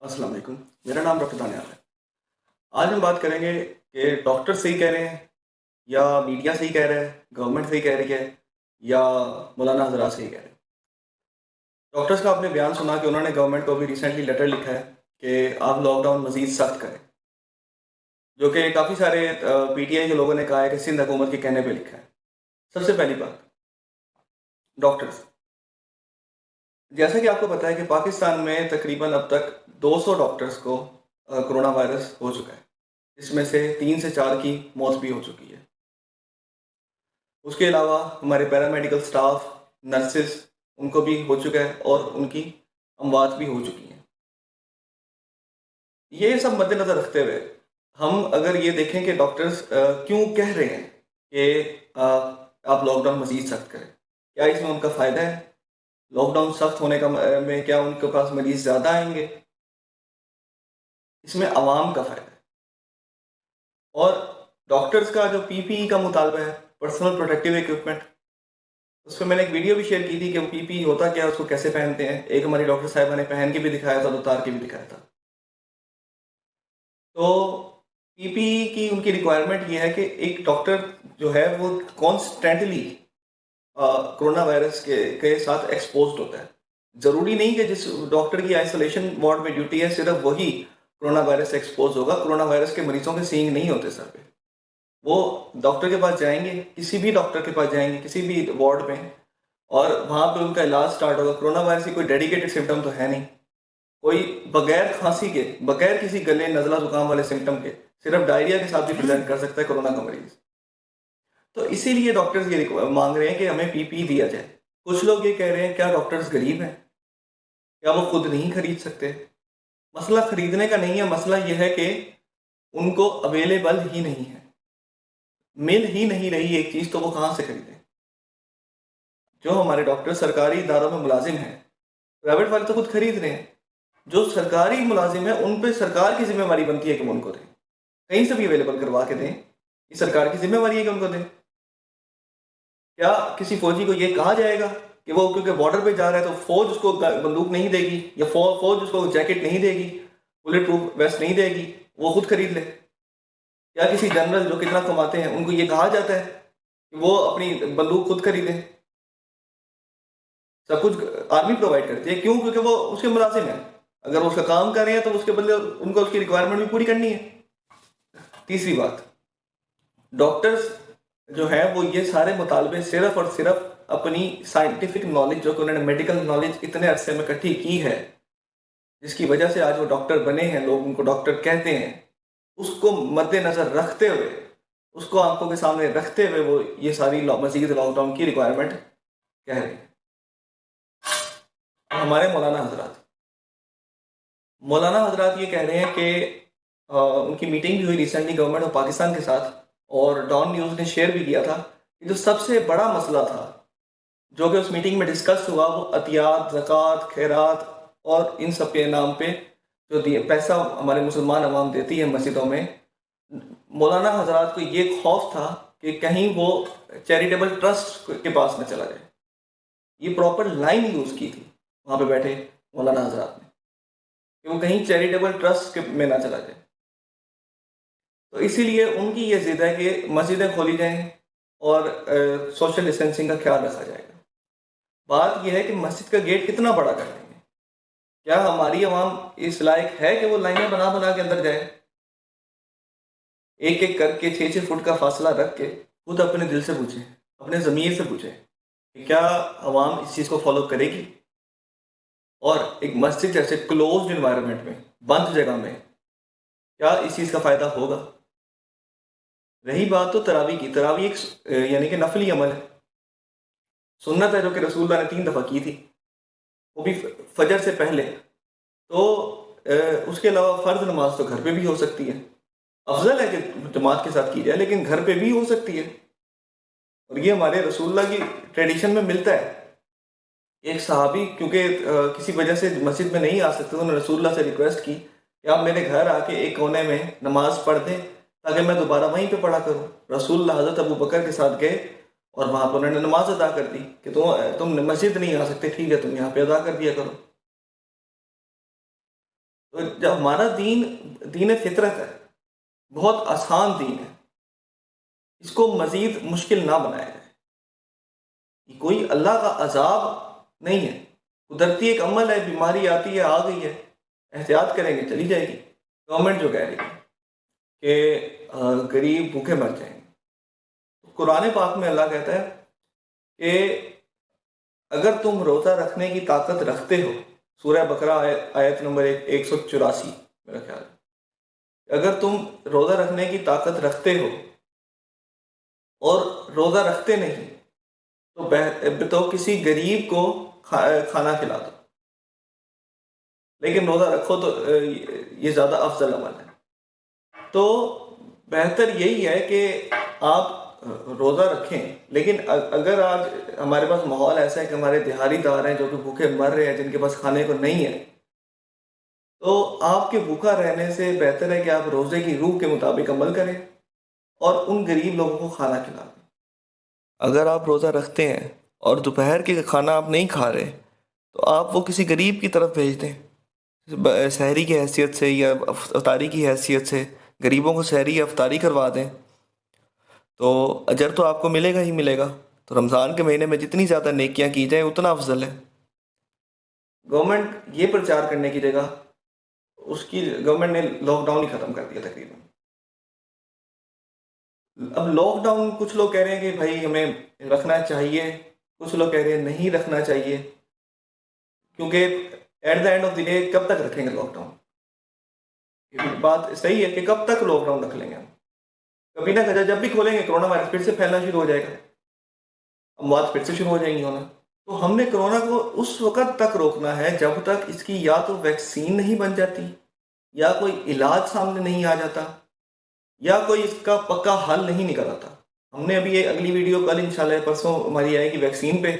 अस्सलाम वालेकुम। मेरा नाम डॉक्टर दानियाल है। आज हम बात करेंगे कि डॉक्टर सही कह रहे हैं या मीडिया सही कह रहा है, गवर्नमेंट सही कह रही है या मौलाना हज़रात सही कह रहे हैं। डॉक्टर्स का आपने बयान सुना कि उन्होंने गवर्नमेंट को अभी रिसेंटली लेटर लिखा है कि आप लॉकडाउन मज़ीद सख्त करें, जो कि काफ़ी सारे पीटीआई के लोगों ने कहा है कि सिंध हुकूमत के कहने पे लिखा है। सबसे पहली बात, डॉक्टर्स, जैसा कि आपको पता है कि पाकिस्तान में तकरीबन अब तक 200 डॉक्टर्स को कोरोना वायरस हो चुका है। इसमें से 3 से 4 की मौत भी हो चुकी है। उसके अलावा हमारे पैरामेडिकल स्टाफ, नर्सेस, उनको भी हो चुका है और उनकी अमवात भी हो चुकी हैं। ये सब मद्देनज़र रखते हुए हम अगर ये देखें कि डॉक्टर्स क्यों कह रहे हैं कि आप लॉकडाउन मज़ीद सख्त करें। क्या इसमें उनका फ़ायदा है? लॉकडाउन सख्त होने का में क्या उनके पास मरीज़ ज़्यादा आएँगे? इसमें अवाम का फ़ायदा है। और डॉक्टर्स का जो पीपीई का मुतालबा है, पर्सनल प्रोटेक्टिव इक्विपमेंट, उसपे मैंने एक वीडियो भी शेयर की थी कि वो पीपीई होता क्या है, उसको कैसे पहनते हैं। एक हमारी डॉक्टर साहिबा ने पहन के भी दिखाया था और उतार के भी दिखाया था। तो पीपीई की उनकी रिक्वायरमेंट ये है कि एक डॉक्टर जो है वो कॉन्स्टेंटली कोरोना वायरस के साथ एक्सपोज्ड होता है। ज़रूरी नहीं कि जिस डॉक्टर की आइसोलेशन वार्ड में ड्यूटी है सिर्फ वही कोरोना वायरस से एक्सपोज होगा। कोरोना वायरस के मरीजों के सींग नहीं होते सर पे। वो डॉक्टर के पास जाएँगे, किसी भी डॉक्टर के पास जाएँगे, किसी भी वार्ड में, और वहाँ पे उनका इलाज स्टार्ट होगा। कोरोना वायरस की कोई डेडिकेटेड सिम्पटम तो है नहीं। कोई बगैर खांसी के, बगैर किसी गले, नज़ला, ज़ुकाम वाले सिम्पटम के, सिर्फ डायरिया के साथ भी प्रेज़ेंट कर सकता है कोरोना का मरीज़। तो इसीलिए डॉक्टर्स ये माँग रहे हैं कि हमें पीपीई दिया जाए। कुछ लोग ये कह रहे हैं, क्या डॉक्टर्स गरीब हैं? क्या वो खुद नहीं खरीद सकते? मसला खरीदने का नहीं है, मसला ये है कि उनको अवेलेबल ही नहीं है। मिल ही नहीं रही एक चीज़, तो वो कहाँ से खरीदें? जो हमारे डॉक्टर सरकारी इदारों में मुलाजिम हैं, प्राइवेट वाले तो खुद खरीद रहे हैं। जो सरकारी मुलाजिम है उन पे सरकार की जिम्मेवारी बनती है कि वो उनको दें, कहीं से भी अवेलेबल करवा के दें। ये सरकार की जिम्मेवारी है कि उनको दें। क्या किसी फौजी को ये कहा जाएगा कि वो क्योंकि बॉर्डर पे जा रहा है तो फौज उसको बंदूक नहीं देगी या फौज उसको जैकेट नहीं देगी, बुलेट प्रूफ वेस्ट नहीं देगी, वो खुद खरीद ले? या किसी जनरल जो कितना कमाते हैं उनको ये कहा जाता है कि वो अपनी बंदूक खुद खरीदें? सब कुछ आर्मी प्रोवाइड करती है। क्यों? क्योंकि वो उसके मुलाजिम है। अगर वो उसका काम कर रहे हैं तो उसके बदले उनको उसकी रिक्वायरमेंट भी पूरी करनी है। तीसरी बात, डॉक्टर्स जो है वो ये सारे मुतालबे सिर्फ और सिर्फ अपनी साइंटिफिक नॉलेज, जो कि उन्होंने मेडिकल नॉलेज इतने अरसे में इकट्ठी की है, जिसकी वजह से आज वो डॉक्टर बने हैं, लोग उनको डॉक्टर कहते हैं, उसको मद्देनजर रखते हुए, उसको आंखों के सामने रखते हुए वो ये सारी मजीद लॉकडाउन की रिक्वायरमेंट कह रहे हैं। हमारे मौलाना हजरात ये कह रहे हैं कि उनकी मीटिंग भी हुई रिसेंटली गवर्नमेंट ऑफ पाकिस्तान के साथ, और डॉन न्यूज़ ने शेयर भी किया था कि जो सबसे बड़ा मसला था जो कि उस मीटिंग में डिस्कस हुआ, वो अतियात, ज़कात, खैरात और इन सब के नाम पे जो दिए पैसा हमारे मुसलमान अवाम देती है मस्जिदों में। मौलाना हजरात को ये खौफ था कि कहीं वो चैरिटेबल ट्रस्ट के पास न चला जाए। ये प्रॉपर लाइन यूज़ की थी वहाँ पे बैठे मौलाना हजरात ने, कि वो कहीं चैरिटेबल ट्रस्ट में ना चला जाए। तो इसीलिए उनकी ये ज़िद है कि मस्जिदें खोली जाएँ और सोशल डिस्टेंसिंग का ख्याल रखा जाएगा। बात यह है कि मस्जिद का गेट कितना बड़ा कर देंगे? क्या हमारी आवाम इस लायक है कि वो लाइनें बना बना के अंदर जाए? एक एक करके 6-6 फुट का फासला रख के खुद अपने दिल से पूछें, अपने ज़मीर से पूछें कि क्या आवाम इस चीज़ को फॉलो करेगी? और एक मस्जिद जैसे क्लोज्ड एनवायरनमेंट में, बंद जगह में, क्या इस चीज़ का फ़ायदा होगा? रही बात तो तरावी की, तरावी एक यानी कि नफली अमल है, सुन्नत है, जो कि रसूलुल्लाह ने 3 दफ़ा की थी, वो भी फजर से पहले। तो उसके अलावा फ़र्ज़ नमाज तो घर पे भी हो सकती है। अफ़ज़ल है कि जमात के साथ की जाए, लेकिन घर पे भी हो सकती है। और ये हमारे रसूलुल्लाह की ट्रेडिशन में मिलता है। एक सहाबी क्योंकि किसी वजह से मस्जिद में नहीं आ सकते, तो उन्होंने रसूलुल्लाह से रिक्वेस्ट की कि आप मेरे घर आके एक कोने में नमाज पढ़ दें ताकि मैं दोबारा वहीं पे पढ़ा करूँ। रसूलुल्लाह हज़रत अबू बकर के साथ गए और वहाँ पर उन्होंने नमाज अदा कर दी कि तुम मस्जिद नहीं आ सकते, ठीक है, तुम यहाँ पे अदा कर दिया करो। तो जब हमारा दीन दीन फितरत है, बहुत आसान दीन है, इसको मजीद मुश्किल ना बनाया जाए। ये कोई अल्लाह का अजाब नहीं है, कुदरती एक अमल है। बीमारी आती है, आ गई है, एहतियात करेंगे चली जाएगी। गवर्नमेंट जो कह रही है कि गरीब भूखे मर जाएंगे, तो कुरान पाक में अल्लाह कहता है कि अगर तुम रोज़ा रखने की ताकत रखते हो, सूरह बकरा आयत नंबर 184 मेरा ख्याल है, अगर तुम रोज़ा रखने की ताकत रखते हो और रोज़ा रखते नहीं, तो किसी गरीब को खाना खिला दो। लेकिन रोज़ा रखो तो ये ज़्यादा अफजल अमल है। तो बेहतर यही है कि आप रोज़ा रखें, लेकिन अगर आज हमारे पास माहौल ऐसा है कि हमारे दिहाड़ीदार हैं जो कि भूखे मर रहे हैं, जिनके पास खाने को नहीं है, तो आपके भूखा रहने से बेहतर है कि आप रोज़े की रूह के मुताबिक अमल करें और उन गरीब लोगों को खाना खिला दें। अगर आप रोज़ा रखते हैं और दोपहर के खाना आप नहीं खा रहे, तो आप वो किसी गरीब की तरफ भेज दें, सहरी की हैसियत से या अफ्तारी की हैसियत से गरीबों को सहरी या अफ्तारी करवा दें, तो अजर तो आपको मिलेगा ही मिलेगा। तो रमज़ान के महीने में जितनी ज़्यादा नेकियां की जाए उतना अफजल है। गवर्नमेंट ये प्रचार करने की जगह, उसकी गवर्नमेंट ने लॉकडाउन ही ख़त्म कर दिया तकरीबन। अब लॉकडाउन कुछ लोग कह रहे हैं कि भाई हमें रखना चाहिए, कुछ लोग कह रहे हैं नहीं रखना चाहिए, क्योंकि at the end of the day कब तक रखेंगे लॉकडाउन? ये बात सही है कि कब तक लॉकडाउन रख लेंगे हम? कभी ना कभी जब भी खोलेंगे कोरोना वायरस फिर से फैलना शुरू हो जाएगा, अमवात फिर से शुरू हो जाएंगी होना। तो हमने कोरोना को उस वक्त तक रोकना है जब तक इसकी या तो वैक्सीन नहीं बन जाती, या कोई इलाज सामने नहीं आ जाता, या कोई इसका पक्का हल नहीं निकल आता। हमने अभी एक अगली वीडियो कल इंशाल्लाह परसों हमारी आएगी वैक्सीन पे,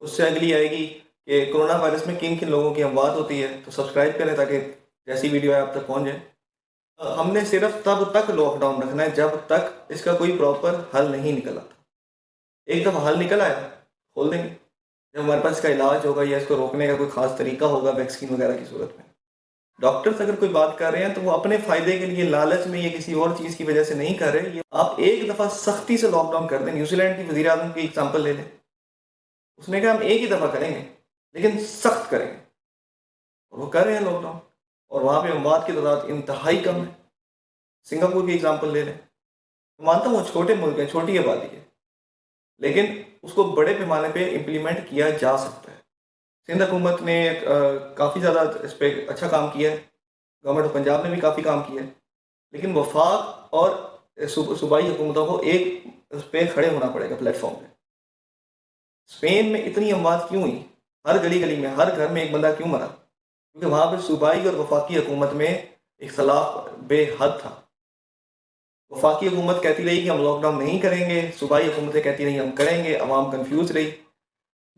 उससे अगली आएगी कि कोरोना वायरस में किन किन लोगों की अमवात होती है। तो सब्सक्राइब करें ताकि जैसी वीडियो है आप तक पहुँच जाए। हमने सिर्फ तब तक लॉकडाउन रखना है जब तक इसका कोई प्रॉपर हल नहीं निकल आता। एक दफ़ा हल निकल आया, खोल देंगे। जब हमारे पास इसका इलाज होगा या इसको रोकने का कोई खास तरीका होगा वैक्सीन वगैरह की सूरत में। डॉक्टर्स अगर कोई बात कर रहे हैं तो वो अपने फ़ायदे के लिए, लालच में, या किसी और चीज़ की वजह से नहीं कर रहे। ये आप एक दफ़ा सख्ती से लॉकडाउन कर दें, न्यूजीलैंड की वज़ीर आज़म की एग्जाम्पल ले लें, उसने कहा हम एक ही दफ़ा करेंगे लेकिन सख्त करेंगे, और वो कर रहे हैं लॉकडाउन, और वहाँ पे अमवात की तादाद इंतहाई कम है। सिंगापुर की एग्जाम्पल ले लें, मानता हूँ छोटे मुल्क है, छोटी आबादी है, लेकिन उसको बड़े पैमाने पे इम्प्लीमेंट किया जा सकता है। सिंध हुकूमत ने काफ़ी ज़्यादा इस पर अच्छा काम किया है, गवर्नमेंट ऑफ पंजाब ने भी काफ़ी काम किया है, लेकिन वफाक और सूबाई हुकूमतों को एक उस पर खड़े होना पड़ेगा प्लेटफॉर्म पे। स्पेन में इतनी अमवात क्यों हुई? हर गली गली में, हर घर में एक बंदा क्यों मरा? क्योंकि वहाँ पर सूबाई और वफाकी हुकूमत में इख्तलाफ बेहद था। वफाकी हुकूमत कहती रही कि हम लॉकडाउन नहीं करेंगे, सूबाई हुकूमतें कहती रही हम करेंगे, अवाम कन्फ्यूज रही।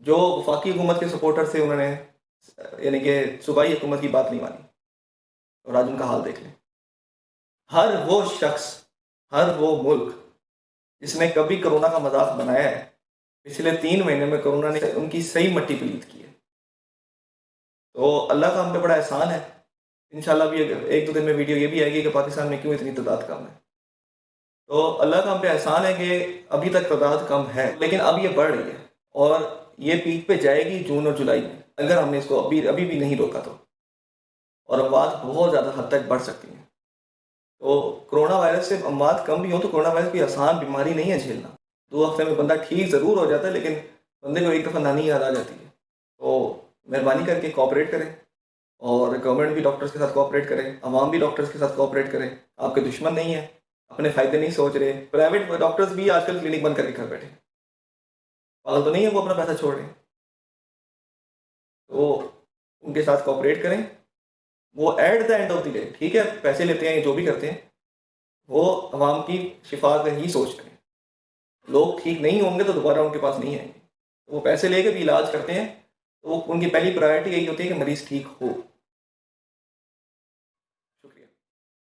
जो वफाकी हुकूमत के सपोर्टर थे उन्होंने यानी कि सूबाई हुकूमत की बात नहीं मानी, और आज उनका हाल देख लें। हर वो शख्स, हर वो मुल्क जिसने कभी कोरोना का मजाक बनाया है, पिछले 3 महीने में कोरोना ने उनकी सही मट्टी पलीत की है। तो अल्लाह का हम पे बड़ा एहसान है। इंशाल्लाह भी 1-2 दिन में वीडियो ये भी आएगी कि पाकिस्तान में क्यों इतनी तादाद कम है। तो अल्लाह का हम पे एहसान है कि अभी तक तादाद कम है, लेकिन अब ये बढ़ रही है, और ये पीक पे जाएगी जून और जुलाई में, अगर हमने इसको अभी भी नहीं रोका तो। और अमवात बहुत ज़्यादा हद तक बढ़ सकती हैं। तो कोरोना वायरस से अमवात कम भी हो तो कोरोना वायरस कोई आसान बीमारी नहीं है झेलना। 2 हफ्ते में बंदा ठीक ज़रूर हो जाता है, लेकिन बंदे को एक दफ़ा नानी याद आ जाती है। तो मेहरबानी करके कोऑपरेट करें, और गवर्नमेंट भी डॉक्टर्स के साथ कोऑपरेट करें, अवाम भी डॉक्टर्स के साथ कोऑपरेट करें। आपके दुश्मन नहीं है, अपने फ़ायदे नहीं सोच रहे। प्राइवेट डॉक्टर्स भी आजकल क्लिनिक बंद करके घर बैठे, पागल तो नहीं है वो अपना पैसा छोड़ रहे हैं। तो उनके साथ कोऑपरेट करें। वो at the end of the day ठीक है, पैसे लेते हैं, जो भी करते हैं, वो अवाम की शिफा का ही सोच रहे हैं। लोग ठीक नहीं होंगे तो दोबारा उनके पास नहीं आएंगे। वो पैसे लेकर भी इलाज करते हैं, तो उनकी पहली प्रायोरिटी यही होती है कि मरीज़ ठीक हो।